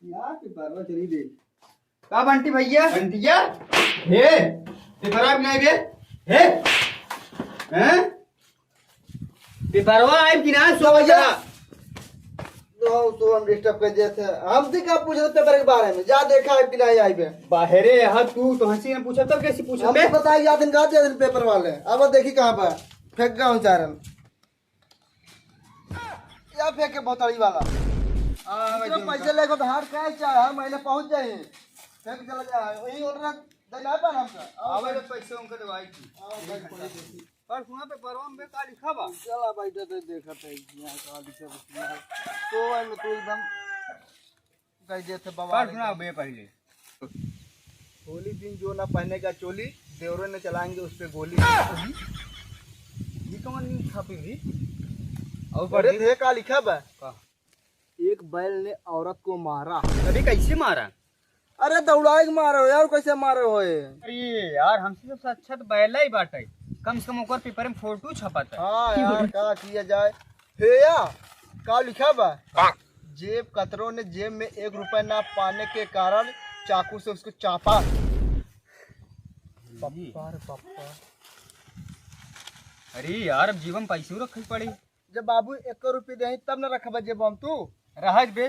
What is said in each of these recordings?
यार पेपर चली दे का बंटी भैया बंटिया हे पेपर आप नहीं बे हे हैं पेपरवा आइब कि ना सो बजा तो हम डिस्टर्ब कर दिए थे। हमसे क्या पूछे थे पेपर के बारे में? जा देखा है कि नहीं आई बे? बाहरे यहां तू तो हंसी ने पूछा तब कैसे पूछा बे? हमको बताइए याद दिन का दिन पेपर वाले। अब देखी कहां पर फेंक गया हूं चारन या फेंके बोतली वाला। तो पैसे लेको तो हार कैश चाहे हर महीने पहुंच जाए फेंक चला जाए वही ऑर्डर देना है पर हमका आवे तो पैसे उनके दवाई की पर सुना पे परवाम में का लिखा बा चला भाई तो देखत है यहां का लिखा तो मैं तो एकदम कह देते बाबा पर सुना बे पहले होली दिन जो ना पहने का चोली देवरे ने चलाएंगे उस पे गोली। ये कौन नहीं छापी भी और बड़े थे का लिखा बा का एक बैल ने औरत को मारा। अभी कैसे मारा? अरे दौड़ाए के मारो यार कैसे मारे होए? अरे यार हमसे सबसे अच्छा तो बैला ही बाटे कम से कम ओकर पेपर में फोटो छपाता हाँ यार का किया जाए हेया का लिखा बा जेब कतरों ने जेब में 1 रुपया ना पाने के कारण चाकू से उसको चापा। पप्पा रे पप्पा। अरे यार अब जीवन पैसे रखी पड़ी जब बाबू 1 रुपये दे तब न रखबा जेब हम तू रहज बे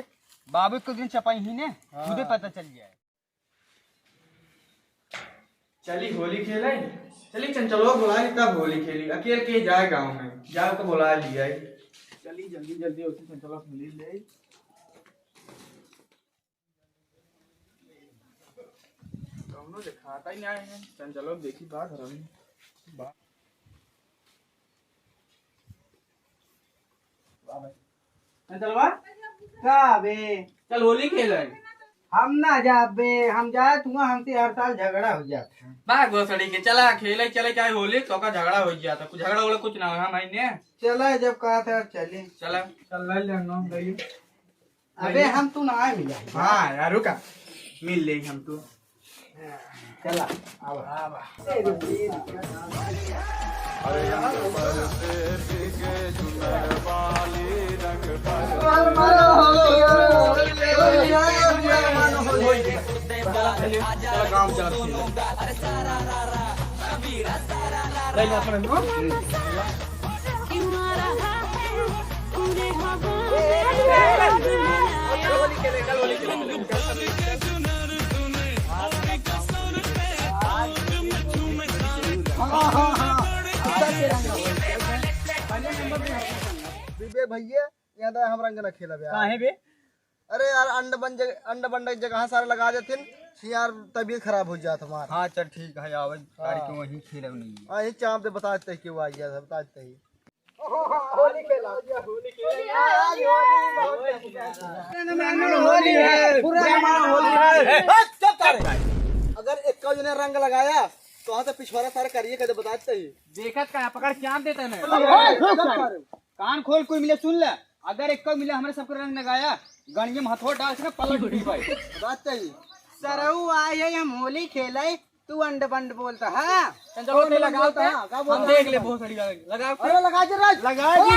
बाबू को दिन चपाई ही ने हाँ। खुदे पता चल जाए। चली होली खेले चली चंचलो बुलाए तब होली खेली अकेले के जाए गांव में जाओ तो बुला लिया चली जल्दी जल्दी उसे चंचलो मिली ले कौनो दिखाता ही नहीं है चंचलो देखी बात घर में बात चंचलवा का बे चल होली खेले हम ना जाबे हम जाए तू हमसे हर साल झगड़ा हो जाता है। बाग बसड़ी के चला खेले चले चाहे होली तो का झगड़ा हो जाता कुछ झगड़ा वाला कुछ ना हो हम आईने चला जब कहा था चले चला चल ले लेनो गई अबे हम तू ना आए मिला। हां यार रुका मिल ले हम तो चला आवा आवा अरे यार काम चला भैया यहाँ तो हम रंग न खेला काहे बे अरे यार अंड बंड जगह सारे लगा देते यार तबीयत खराब हो जाता हमारा। हां चल ठीक है आवे गाड़ी के वहीं खेले नहीं हां ये चाप दे बताते क्यों आ गया था बताते ही होली खेला होली खेला होली है पूरा होली है चुप कर। अगर एक का ने रंग लगाया तो वहां से पिछवाड़ा सारे करिए कहते बताते ही देखत का पकड़ क्या देता है कान खोल कोई मिले सुन ले अगर एक को मिले हमारे सबको रंग लगाया गणिये में हथौड़ डाल के पलट उठी भाई बताते ही सरऊ आए हम होली खेले तू अंड बंड बोलता है चलो नहीं लगाता है हम देख ले बहुत सारी लगा अरे लगा दे राज लगा जी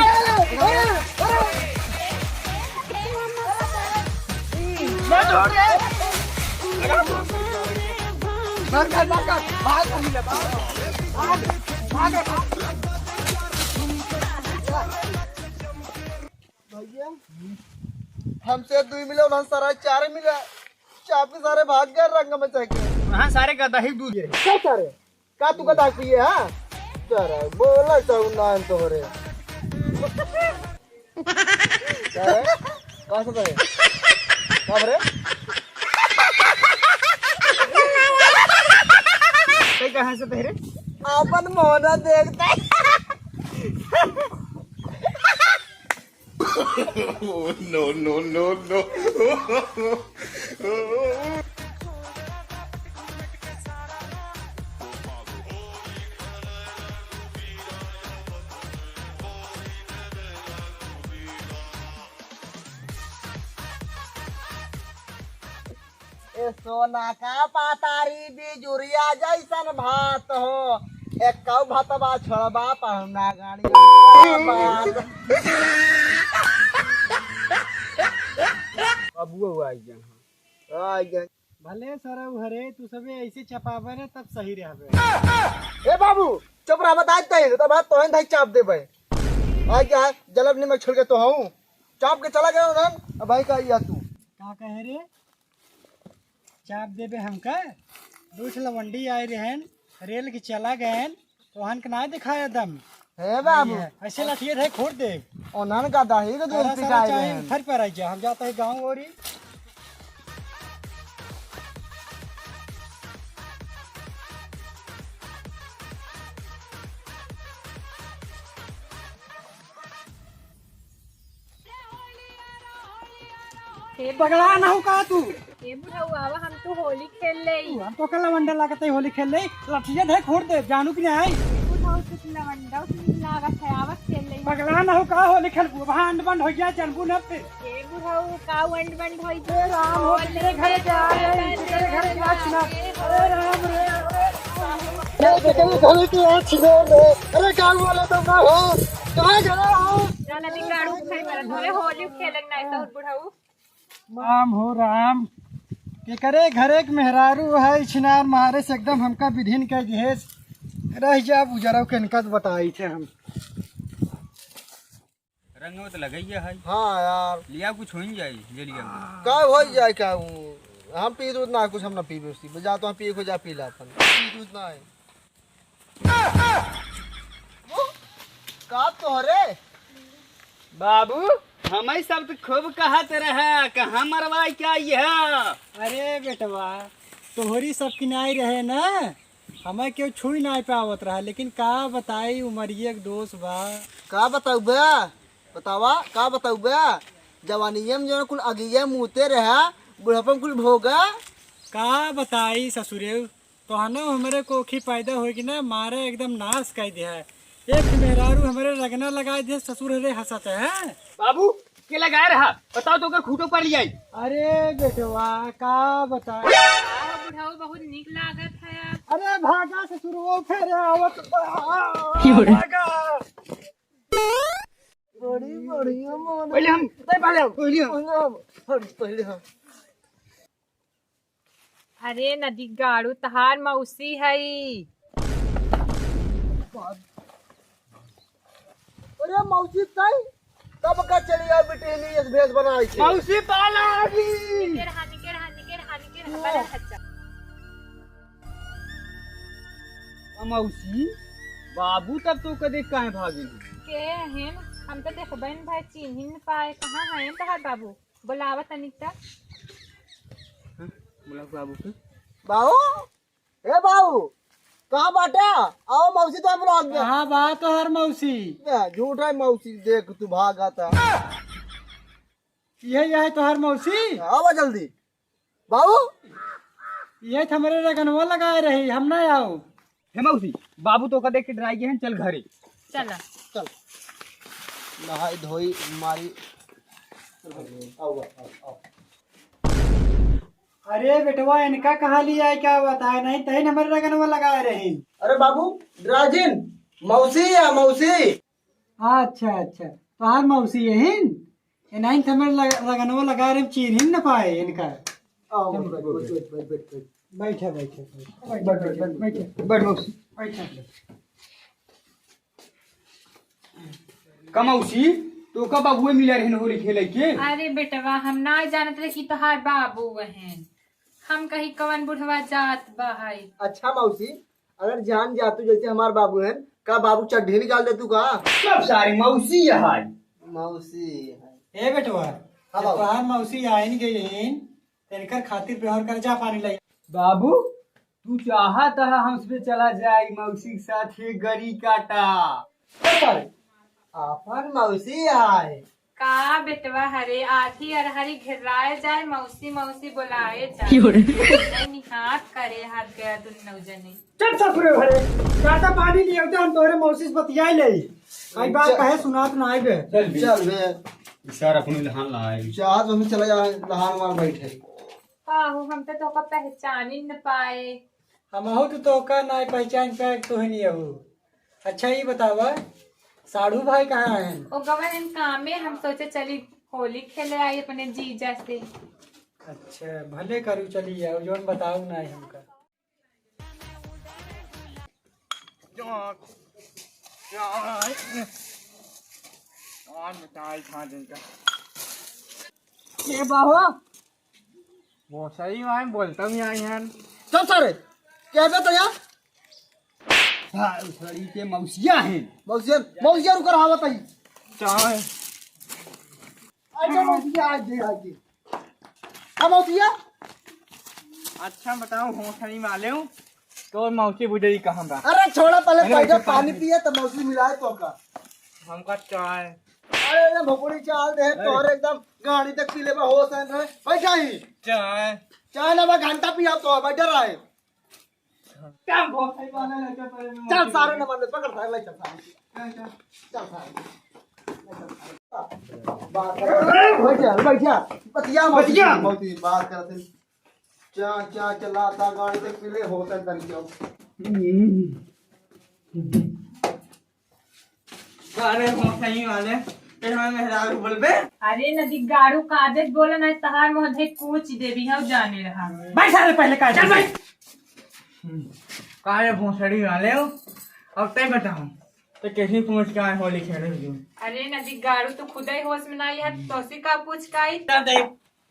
भैया हमसे 2 मिले उन्होंने सारा 4 मिला चापी सारे भाग गए रंग में चके हां सारे का दही दूध क्या सारे का तू का दाग पिए हां सारा बोला तो नाम तो रे क्या है कहां से है कब रे कहां से तेरे अपन मोहना देखता है no, no, no, no. ए सोना का पातारी बिजुरिया जैसन भात हो एक भातबा छोड़बा पहुना गाड़ी अब वो आई गया आ गया। भले सर हरे तू सबे ऐसे चपावे ना तब सही रहबे। ए बाबू चुप रह बताई तई तो बात तोहन धाई चाप देबे। आ गया जलब ने मैं छोड़ के तो हूं चाप के चला गया उधर। अब भाई का या तू का कहे रे चाप देबे हमका दूठ लवंडी आए रहन रेल के चला गए तोहन के ना दिखाया दम है बाबू ऐसे लठिए थे खोद दे ओनन का दाही के दोस्त सिखाए चाहे हैं। घर पर आ जा हम जाते हैं गाँव और पगला ना हो का तू ए बुढ़ऊ आवा हम तो होली खेल ले हम तो कल वंडा लागत है होली खेल ले लठिए थे खोद दे जानू कि नहीं बुढ़ऊ कितना वंडा लागत है आवा खेल ले पगला ना हो का होली खेल वहां अंड बंद हो गया जनबू न फिर ए बुढ़ऊ का वंड बंड होई ए राम हो तेरे घर जा तेरे घर नाच ना अरे राम रे तेरे घर की आंख छिड़ो रे। अरे गांव वाले तो ना हो कहां गए हो। ना नदी गाड़ू खाई मरत होले होली खेलन नहीं तो बुढ़ऊ राम हो राम के करे घरे के मेहरारू है छिनार मारे से एकदम हमका विधिन के जहेज रह जा गुजराव के इनका बताई थे हम रंग में तो लगैया है हां यार लिया कुछ हो ही जाए जलिया का हो जाए क्या हम पी दूध ना कुछ हम ना पीबे उसी बजा तो हम पी को जा पी ला अपन पी दूध ना है का तोहरे बाबू हमें सब तो खूब कहत रहे कहाँ मरवाई क्या यह अरे बेटवा तोहरी सब किनाई रहे ना हमें क्यों छुई नहीं पावत रहा लेकिन का बताई उमरिए के दोष बा का बताऊ बे बतावा का बताऊ बे जवानिये में जो कुल अगिये मुते रहा बुढ़ापन कुल भोगा का बताई ससुरे तो हनो हमारे कोखी पैदा होगी ना मारे एकदम नाश कर दिया है एक मेहरारू हमारे रगना लगाए दिए ससुर हरे हंसत है बाबू के लगाए रहा बताओ तो खूटो पर लिया अरे बेटवा का बता बुढ़ऊ बहुत निक लागत है अरे भागा ससुर वो फिर आवत भागा बड़ी बढ़िया मन पहले हम पहले हम अरे नदी गाड़ू तहार मौसी है अरे मौसी ताई कब का चली आ बेटे ने इस भेष बनाई थी मौसी पाला निकेर हानिकेर बड़ा अच्छा मौसी बाबू तब तो कदे कहाँ भागे के हैं हम तो देखबे न भाई चिन्ह ही न पाए कहाँ हैं तहार बाबू बुलावा तनिक बोला बाबू के बाबू ए बाबू कहाँ बाटा आओ मौसी तो हम लोग हाँ बात तो हर मौसी झूठ है मौसी देख तू भाग आता यही है तो हर मौसी आओ जल्दी बाबू ये हमारे रगनवा लगाए रही हम ना आओ हे मौसी बाबू तो कदे के डराई हैं चल घरे चला चल नहाई धोई मारी आओ आओ अरे बेटवा इनका कहा लिया है क्या बताया नहीं तही हमारे रगनवा लगाए रही अरे बाबू राजिन मौसी या मौसी अच्छा अच्छा तो हर मौसी यही नहीं हमारे रगनवा लगा रहे चीन ही न पाए इनका आओ बैठे बैठे बैठे बैठ मौसी बैठे का मौसी तो का बाबू मिला रहे होली खेले के अरे बेटवा हम ना जानत रहे कि तोहार बाबू हैं हम कहीं कवन बुढ़वा जात बहाई अच्छा मौसी अगर जान जातू जैसे हमार बाबू हैं का बाबू चड्ढी निकाल दे तू का सब सारी मौसी यहाँ मौसी ए बेटवा हाँ, जब बाबू। तोहार मौसी आइन गई तेनकर खातिर पे और कर्जा पानी लाई बाबू तू चाहत है हमसे चला जाए मौसी के साथ ही गरी काटा अपन मौसी आए का बेटवा हरे आधी अरहरी घेराए जाए मौसी मौसी बुलाए जाए निहात करे हाथ गया दुन्नौ जने चल ससुरे भरे जाता पानी लिए होते हम तोरे मौसी से बतियाई ले आई बात चल। कहे सुनात ना आई बे चल बे सारा अपने लहान लाए चाहत हम चला जा लहान मार बैठे काहू हम तो तोका पहचान ही न पाए हम हो तो का ना पहचान पे तो है नहीं हो अच्छा ये बतावा साढ़ू भाई कहाँ हैं ओ गवन इन काम में हम सोचे चली होली खेले आई अपने जीजा से अच्छा भले करू चलिए जोन बताऊ ना हमका। ये बाबा वो सही मैं बोलता हूँ यहाँ चल सारे क्या तो यार उस लड़ी के मौसिया हैं। मौसिया रुकर हावत आई चाय अच्छा मौसिया आज दे आके अब मौसिया अच्छा बताओ हो सही वाले हूँ तो मौसी बुझेगी कहाँ बा अरे छोड़ा पहले अरे पैसा अच्छा, पानी पिए तो मौसी मिलाए तो का हमका चाय अरे ये भोपड़ी चाल दे तोरे एकदम गाड़ी तक पीले में होश है ना बैठा ही चाय चाय ना मैं घंटा पिया तो बैठा रहा है क्या बहुत सही वाले लड़के पर चल सारे ना बंदे पकड़ सारे ले चल सारे चल सारे बात कर बैठा बतिया मौसी बात करते चा चा चलाता गाड़ी तक पीले होता तरीके अरे हो सही वाले फिर मैं मेहरारू बोलबे अरे नदी गाड़ू कादे बोला ना तहार मोधे कूच देवी है जाने रहा। बैठ सारे पहले का चल बैठ। काहे भोसड़ी वाले हो अब तय बताऊं तो कैसी पूछ के आए होली खेलने क्यों अरे नदी गाड़ू तो खुद ही होश में नहीं है तो सी का पूछ काई। चल दे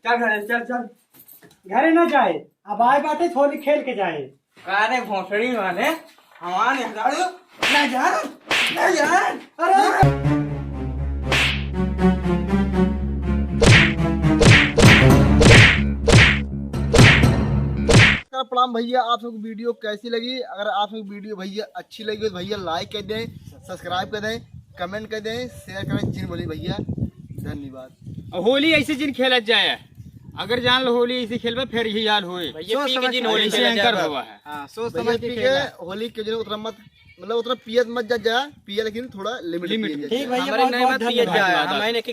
चल घरे चल चल घरे न जाए अब आए बाटे होली खेल के जाए। काहे भोसड़ी वाले हमारे मेहरारू ना जान अरे प्रणाम भैया। आप सबको वीडियो कैसी लगी? अगर आप सबको वीडियो भैया अच्छी लगी तो भैया लाइक कर दें, सब्सक्राइब कर दें, कमेंट कर दें, शेयर करें। जिन बोली भैया धन्यवाद। होली ऐसे जिन खेलत जाए अगर जान लो होली ऐसे खेलबे फिर ही याद होए जिन होली से एंकर हुआ है। हाँ सोच समझ के होली के दिन उतना मत मतलब उतना पियत मत जा पिया लेकिन थोड़ा लिमिट ठीक भैया हमारे बहुत नहीं बहुत मत पिए धन्यवाद। जाए हमें